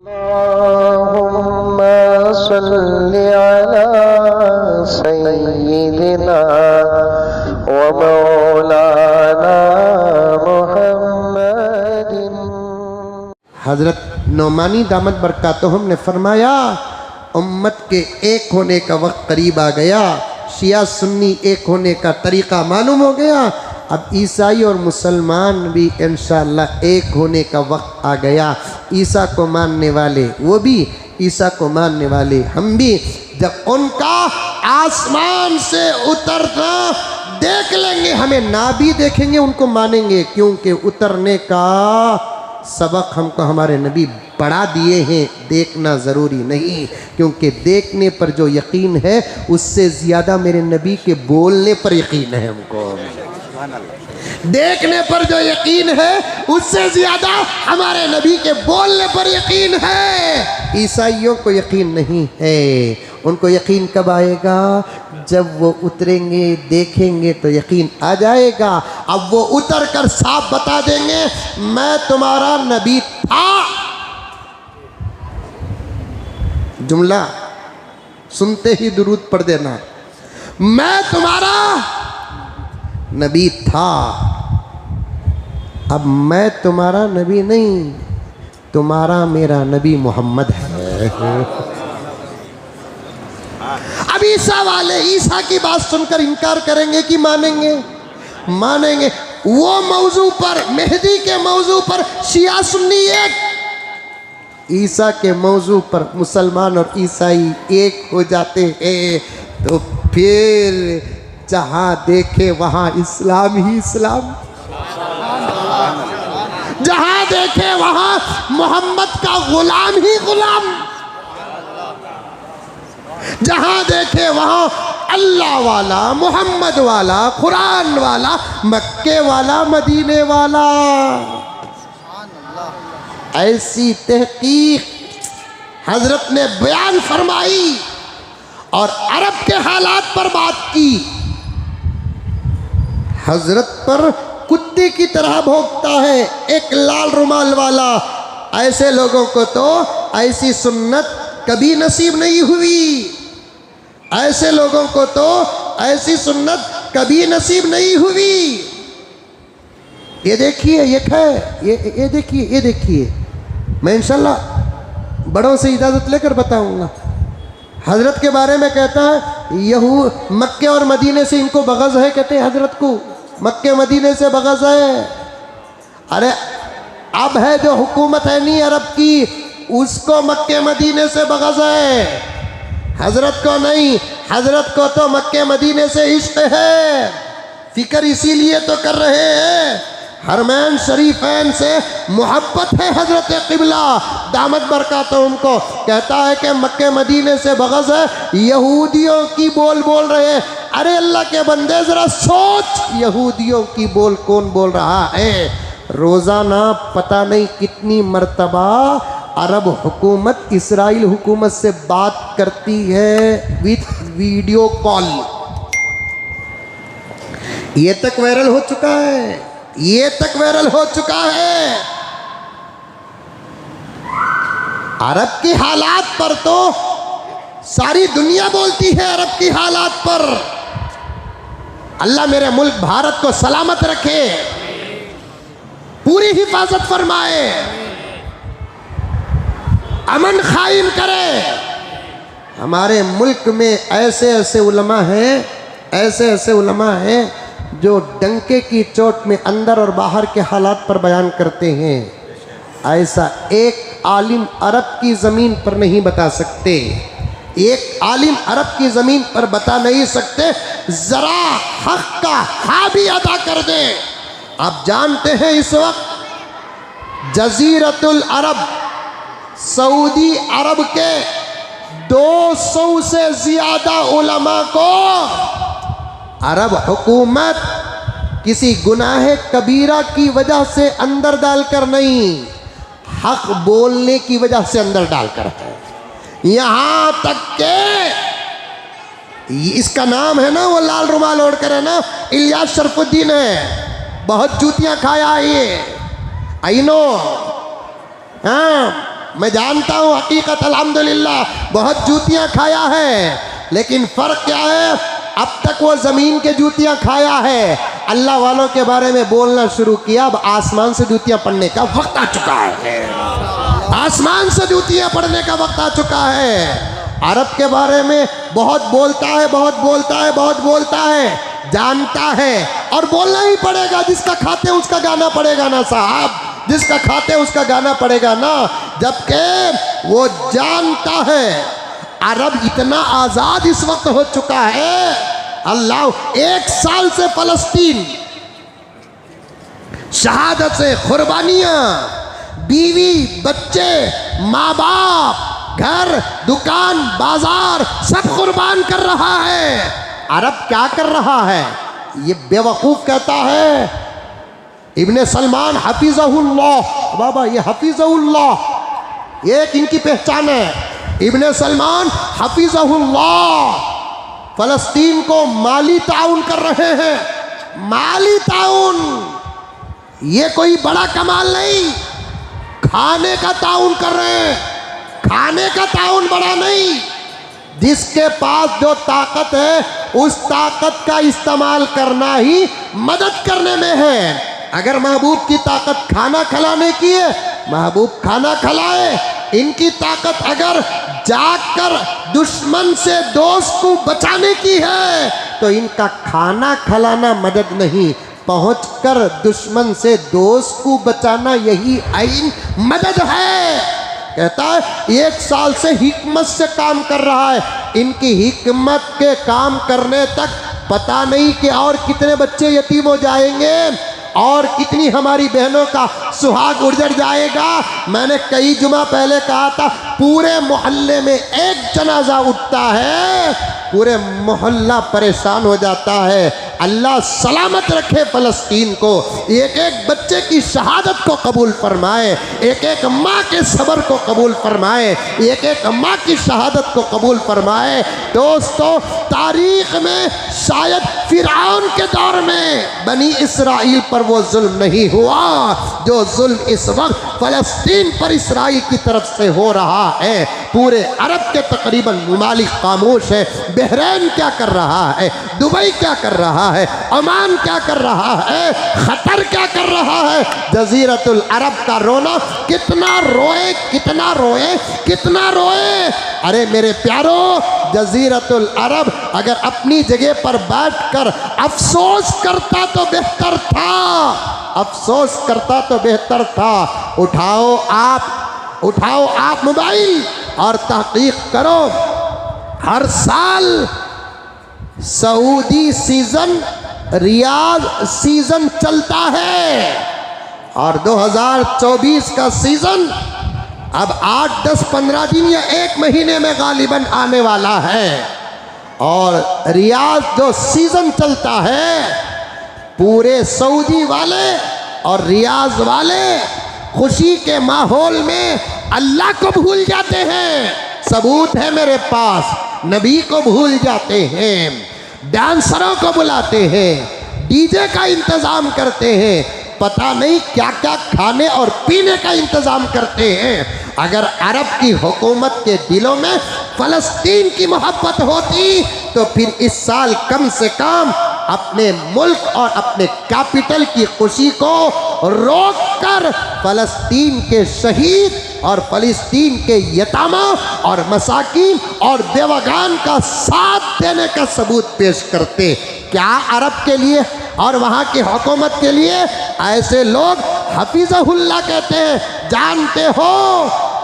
अल्लाहुम्मा सल्लि अला सय्यिदिना व मौलाना मुहम्मदिन। हज़रत नौमानी दामत बरकातुहुम ने फरमाया, उम्मत के एक होने का वक्त करीब आ गया। शिया सुन्नी एक होने का तरीक़ा मालूम हो गया। अब ईसाई और मुसलमान भी इंशाअल्लाह एक होने का वक्त आ गया। ईसा को मानने वाले वो भी, ईसा को मानने वाले हम भी, जब उनका आसमान से उतरना देख लेंगे, हमें ना भी देखेंगे उनको मानेंगे, क्योंकि उतरने का सबक हमको हमारे नबी बढ़ा दिए हैं। देखना ज़रूरी नहीं, क्योंकि देखने पर जो यकीन है उससे ज़्यादा मेरे नबी के बोलने पर यकीन है। हमको देखने पर जो यकीन है उससे ज़्यादा हमारे नबी के बोलने पर यकीन है। ईसाइयों को यकीन नहीं है। उनको यकीन कब आएगा? जब वो उतरेंगे, देखेंगे तो यकीन आ जाएगा। अब वो उतर कर साफ बता देंगे, मैं तुम्हारा नबी था। जुमला सुनते ही दुरूद पढ़ देना, मैं तुम्हारा नबी था। अब मैं तुम्हारा नबी नहीं, तुम्हारा मेरा नबी मोहम्मद है। अब ईसा वाले ईसा की बात सुनकर इनकार करेंगे कि मानेंगे? मानेंगे। वो मौजू पर, मेहदी के मौजू पर शिया सुन्नी एक, ईसा के मौजू पर मुसलमान और ईसाई एक हो जाते हैं, तो फिर जहाँ देखे वहाँ इस्लाम ही इस्लाम, जहाँ देखे वहाँ मोहम्मद का गुलाम ही गुलाम, जहाँ देखे वहाँ अल्लाह वाला, मोहम्मद वाला, कुरान वाला, मक्के वाला, मदीने वाला। ऐसी तहकीक हजरत ने बयान फरमाई और अरब के हालात पर बात की। हजरत पर कुत्ते की तरह भौंकता है एक लाल रुमाल वाला। ऐसे लोगों को तो ऐसी सुन्नत कभी नसीब नहीं हुई। ऐसे लोगों को तो ऐसी सुन्नत कभी नसीब नहीं हुई। ये देखिए, ये देखिए, ये देखिए, मैं इंशाल्लाह बड़ों से इजाज़त लेकर बताऊंगा। हजरत के बारे में कहता है, यहू मक्के और मदीने से इनको बग़ज़ है। कहते हैं हजरत को मक्के मदीने से बग़ज़ है। अरे अब है जो हुकूमत है नहीं अरब की, उसको मक्के मदीने से बग़ज़ है, हजरत को नहीं। हजरत को तो मक्के मदीने से इश्क है। फिक्र इसीलिए तो कर रहे हैं, हरमैन शरीफैन से मोहब्बत है। हजरत क़िबला दामत बरकातुहुम को कहता है कि मक्के मदीने से बग़ज़ है। यहूदियों की बोल बोल रहे हैं। अरे अल्लाह के बंदे ज़रा सोच, यहूदियों की बोल कौन बोल रहा है? रोज़ाना पता नहीं कितनी मर्तबा अरब हुकूमत इसराइल हुकूमत से बात करती है विथ वीडियो कॉल। ये तक वायरल हो चुका है, ये तक वायरल हो चुका है। अरब की हालात पर तो सारी दुनिया बोलती है। अरब की हालात पर अल्लाह मेरे मुल्क भारत को सलामत रखे, पूरी हिफाजत फरमाए, अमन कायम करे। हमारे मुल्क में ऐसे ऐसे उलमा हैं, ऐसे ऐसे उलमा हैं जो डंके की चोट में अंदर और बाहर के हालात पर बयान करते हैं। ऐसा एक आलिम अरब की ज़मीन पर नहीं बता सकते। एक आलिम अरब की ज़मीन पर बता नहीं सकते। ज़रा हक़ का हा भी अदा कर दे। आप जानते हैं इस वक्त जज़ीरतुल अरब, सऊदी अरब के 200 से ज़्यादा उलमा को अरब हुकूमत किसी गुनाह कबीरा की वजह से अंदर डालकर नहीं, हक बोलने की वजह से अंदर डालकर है। यहाँ तक के इसका नाम है ना, वो लाल रुमाल ओढ़ कर है ना, इलियास शरफुद्दीन है। बहुत जूतियाँ खाया है ये, आई नो। हाँ, मैं जानता हूँ हकीकत अल्हम्दुलिल्लाह बहुत जूतियाँ खाया है, लेकिन फ़र्क क्या है, अब तक वो ज़मीन के जूतियाँ खाया है, अल्लाह वालों के बारे में बोलना शुरू किया, अब आसमान से जूतियाँ पढ़ने का वक्त आ चुका है। आसमान से जूतियाँ पढ़ने का वक्त आ चुका है। अरब के बारे में बहुत बोलता है, बहुत बोलता है, बहुत बोलता है, जानता है और बोलना ही पड़ेगा। जिसका खाते हैं उसका गाना पड़ेगा ना साहब, जिसका खाते हैं उसका गाना पड़ेगा ना। जबकि वो जानता है अरब इतना आज़ाद इस वक्त हो चुका है, अल्लाह 1 साल से फ़लस्तीन शहादत से कुर्बानियाँ, बीवी बच्चे माँ बाप घर दुकान बाजार सब कुर्बान कर रहा है। अरब क्या कर रहा है, ये बेवकूफ़ कहता है इब्ने सलमान हफीज़हुल्लाह, बाबा ये हफीज़हुल्लाह एक इनकी पहचान है। इब्ने सलमान हफीज़हुल्लाह फ़लस्तीन को माली ताउन कर रहे हैं, माली ताउन, ये कोई बड़ा कमाल नहीं, खाने का ताउन कर रहे हैं, खाने का ताउन बड़ा नहीं। जिसके पास जो ताकत है उस ताकत का इस्तेमाल करना ही मदद करने में है। अगर महबूब की ताकत खाना खिलाने की है, महबूब खाना खिलाए। इनकी ताकत अगर जाकर दुश्मन से दोस्त को बचाने की है तो इनका खाना खिलाना मदद नहीं, पहुंचकर दुश्मन से दोस्त को बचाना यही आइन मदद है। कहता है 1 साल से हिकमत से काम कर रहा है। इनकी हिकमत के काम करने तक पता नहीं कि और कितने बच्चे यतीम हो जाएंगे और कितनी हमारी बहनों का सुहाग उजड़ जाएगा। मैंने कई जुमा पहले कहा था, पूरे मोहल्ले में एक जनाजा उठता है पूरे मोहल्ला परेशान हो जाता है। अल्लाह सलामत रखे फ़लस्तीन को, एक एक बच्चे की शहादत को कबूल फरमाए, एक एक माँ के सब्र को कबूल फरमाए, एक एक माँ की शहादत को कबूल फरमाए। दोस्तों, तारीख़ में शायद फ़िरऔन के दौर में बनी इसराइल पर वो जुल्म नहीं हुआ जो जुल्म इस वक्त फ़लस्तीन पर इसराइल की तरफ से हो रहा है। पूरे अरब के तकरीबन ममालिक खामोश है। बहरैन क्या कर रहा है, दुबई क्या कर रहा है, ओमान क्या कर रहा है, क़तर क्या कर रहा है। जज़ीरतुल अरब का रोना, कितना रोए कितना रोए कितना रोए। अरे मेरे प्यारो, जज़ीरतुल अरब अगर अपनी जगह पर बैठकर अफसोस करता तो बेहतर था, अफसोस करता तो बेहतर था। उठाओ आप मोबाइल और तहकीक करो। हर साल सऊदी सीज़न, रियाद सीज़न चलता है और 2024 का सीज़न अब 8, 10, 15 दिन या 1 महीने में गालिबन आने वाला है। और रियाद जो सीज़न चलता है, पूरे सऊदी वाले और रियाज वाले खुशी के माहौल में अल्लाह को भूल जाते हैं। सबूत है मेरे पास, नबी को भूल जाते हैं, डांसरों को बुलाते हैं, डीजे का इंतज़ाम करते हैं, पता नहीं क्या क्या खाने और पीने का इंतज़ाम करते हैं। अगर अरब की हुकूमत के दिलों में फ़लस्तीन की मोहब्बत होती तो फिर इस साल कम से कम अपने मुल्क और अपने कैपिटल की खुशी को रोककर फ़लस्तीन के शहीद और फ़लस्तीन के यतामा और मसाकीन और बेवगान का साथ देने का सबूत पेश करते। क्या अरब के लिए और वहाँ की हुकूमत के लिए ऐसे लोग हफीज़हुल्लाह कहते हैं। जानते हो,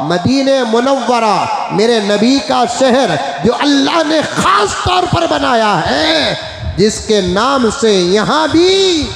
मदीने मुनव्वरा मेरे नबी का शहर जो अल्लाह ने ख़ास तौर पर बनाया है, जिसके नाम से यहाँ भी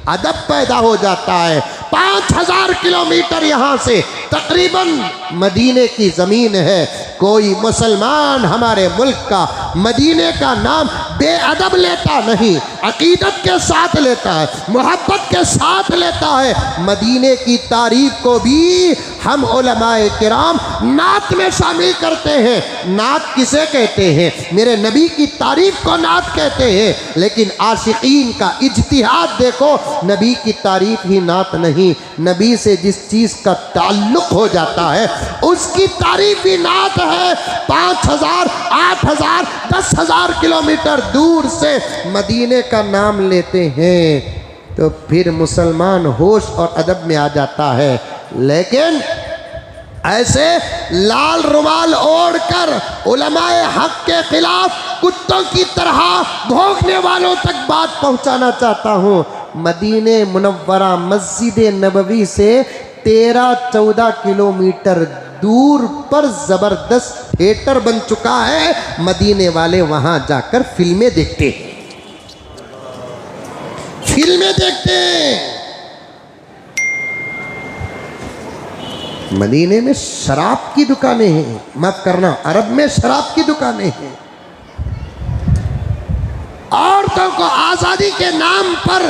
अदब पैदा हो जाता है। 5000 किलोमीटर यहाँ से तकरीबन मदीने की ज़मीन है। कोई मुसलमान हमारे मुल्क का मदीने का नाम बेअदब लेता नहीं, अकीदत के साथ लेता है, मोहब्बत के साथ लेता है। मदीने की तारीफ को भी हम उलमाए किराम नात में शामिल करते हैं। नात किसे कहते हैं? मेरे नबी की तारीफ को नात कहते हैं। लेकिन आशिकीन का इज्तिहाद देखो, नबी की तारीफ ही नात नहीं, नबी से जिस चीज़ का ताल्लुक हो जाता है उसकी तारीफ ही नात है। 5000, 8000, 10,000 किलोमीटर दूर से मदीने का नाम लेते हैं तो फिर मुसलमान होश और अदब में आ जाता है। लेकिन ऐसे लाल रुमाल ओढ़कर उलमाए हक के खिलाफ कुत्तों की तरह भौंकने वालों तक बात पहुंचाना चाहता हूं। मदीने मुनव्वरा मस्जिद नबवी से 13-14 किलोमीटर दूर पर ज़बरदस्त थिएटर बन चुका है। मदीने वाले वहां जाकर फिल्में देखते हैं, फिल्में देखते हैं। मदीने में शराब की दुकानें हैं, माफ करना अरब में शराब की दुकानें हैं। औरतों को आज़ादी के नाम पर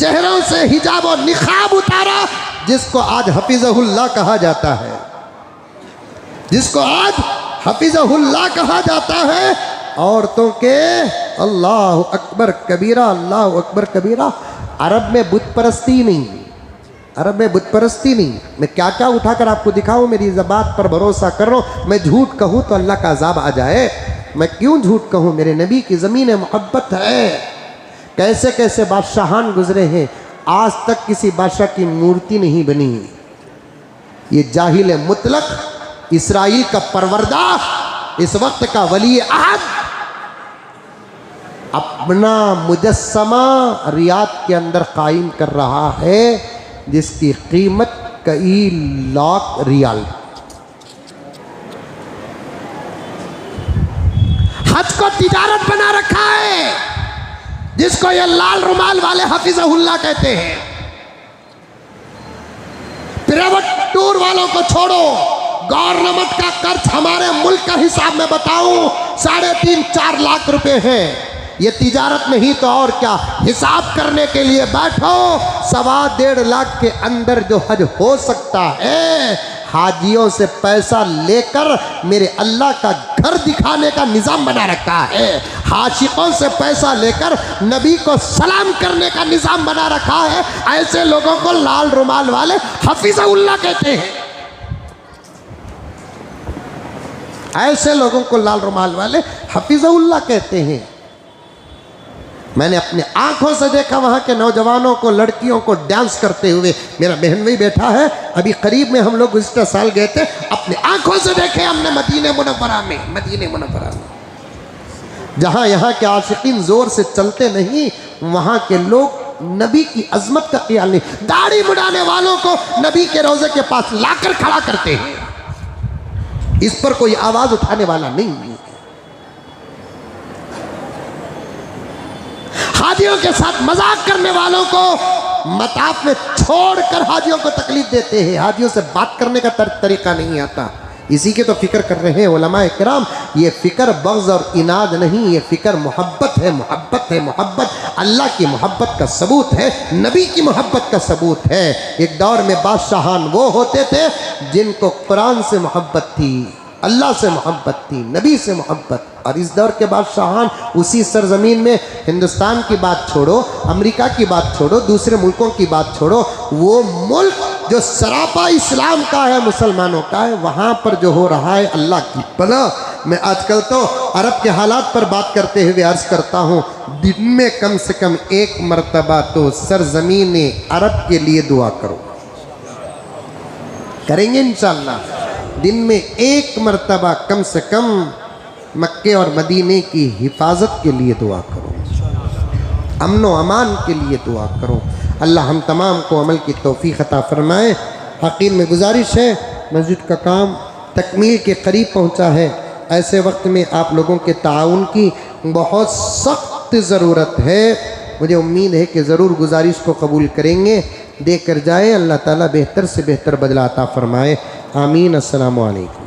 चेहरों से हिजाब और निकाब उतारा, जिसको आज हफीज़हुल्लाह कहा जाता है, जिसको आज हफीज़हुल्लाह कहा जाता है। औरतों के अल्लाह अकबर कबीरा, अल्लाह अकबर कबीरा। अरब में बुत परस्ती नहीं, अरब में बुत परस्ती नहीं। मैं क्या क्या उठाकर आपको दिखाऊं, मेरी ज़बात पर भरोसा कर रहा हूं। मैं झूठ कहूं तो अल्लाह का अजाब आ जाए। मैं क्यों झूठ कहूं? मेरे नबी की ज़मीन मोहब्बत है। कैसे कैसे बादशाहान गुजरे हैं, आज तक किसी बादशाह की मूर्ति नहीं बनी। ये जाहिल मुतलक, इसराइल का परवरदा, इस वक्त का वली अहद अपना मुजस्समा रियाद के अंदर कायम कर रहा है, जिसकी कीमत कई लाख रियाल। हज को तिजारत बना रखा है, जिसको ये लाल रुमाल वाले हफीज़हुल्लाह कहते हैं। प्राइवेट टूर वालों को छोड़ो, गवर्नमेंट का कर्ज हमारे मुल्क का हिसाब में बताऊं 3.5-4 लाख रुपए है। ये तिजारत नहीं तो और क्या। हिसाब करने के लिए बैठो, 1.25 लाख के अंदर जो हज हो सकता है, हाजियों से पैसा लेकर मेरे अल्लाह का घर दिखाने का निज़ाम बना रखा है। हाशिकों से पैसा लेकर नबी को सलाम करने का निज़ाम बना रखा है। ऐसे लोगों को लाल रुमाल वाले हफीज़हुल्लाह कहते हैं। ऐसे लोगों को लाल रुमाल वाले हफीज़हुल्लाह कहते हैं। मैंने अपने आंखों से देखा वहाँ के नौजवानों को, लड़कियों को डांस करते हुए। मेरा बहन भी बैठा है, अभी करीब में हम लोग गुज़िश्ता साल गए थे, अपने आंखों से देखे हमने मदीने मुनव्वरा में, मदीने मुनव्वरा में, जहाँ यहाँ के आशिकीन ज़ोर से चलते नहीं, वहाँ के लोग नबी की अजमत का ख्याल नहीं। दाढ़ी मुड़ाने वालों को नबी के रोज़े के पास लाकर खड़ा करते हैं, इस पर कोई आवाज़ उठाने वाला नहीं। हाजियों के साथ मजाक करने वालों को मताफ में छोड़कर हाजियों को तकलीफ देते हैं। हाजियों से बात करने का तरीका नहीं आता। इसी के तो फिक्र कर रहे हैं उलमाए किराम। ये फिक्र बग़्ज़ और इनाद नहीं, ये फिक्र मोहब्बत है। मोहब्बत है, मोहब्बत अल्लाह की मोहब्बत का सबूत है, नबी की मोहब्बत का सबूत है। एक दौर में बादशाहान वो होते थे जिनको कुरान से मोहब्बत थी, अल्लाह से मोहब्बत थी, नबी से मोहब्बत। और इस दौर के बादशाहान उसी सरजमीन में, हिंदुस्तान की बात छोड़ो, अमेरिका की बात छोड़ो, दूसरे मुल्कों की बात छोड़ो, वो मुल्क जो सरापा इस्लाम का है, मुसलमानों का है, वहाँ पर जो हो रहा है अल्लाह की पनाह। मैं आजकल तो अरब के हालात पर बात करते हुए अर्ज़ करता हूँ, दिन में कम से कम 1 मरतबा तो सरजमीन अरब के लिए दुआ करो। करेंगे इंशाअल्लाह। दिन में 1 मरतबा कम से कम मक्के और मदीने की हिफाजत के लिए दुआ करो, अमन व अमान के लिए दुआ करो। अल्लाह हम तमाम को अमल की तौफीक अता फरमाए। हकीम में गुजारिश है, मस्जिद का काम तकमील के करीब पहुंचा है। ऐसे वक्त में आप लोगों के ताउन की बहुत सख्त ज़रूरत है। मुझे उम्मीद है कि ज़रूर गुजारिश को कबूल करेंगे, देकर जाए। अल्लाह ताला बेहतर से बेहतर बदला अता फरमाए। आमीन। अस्सलामु अलैकुम।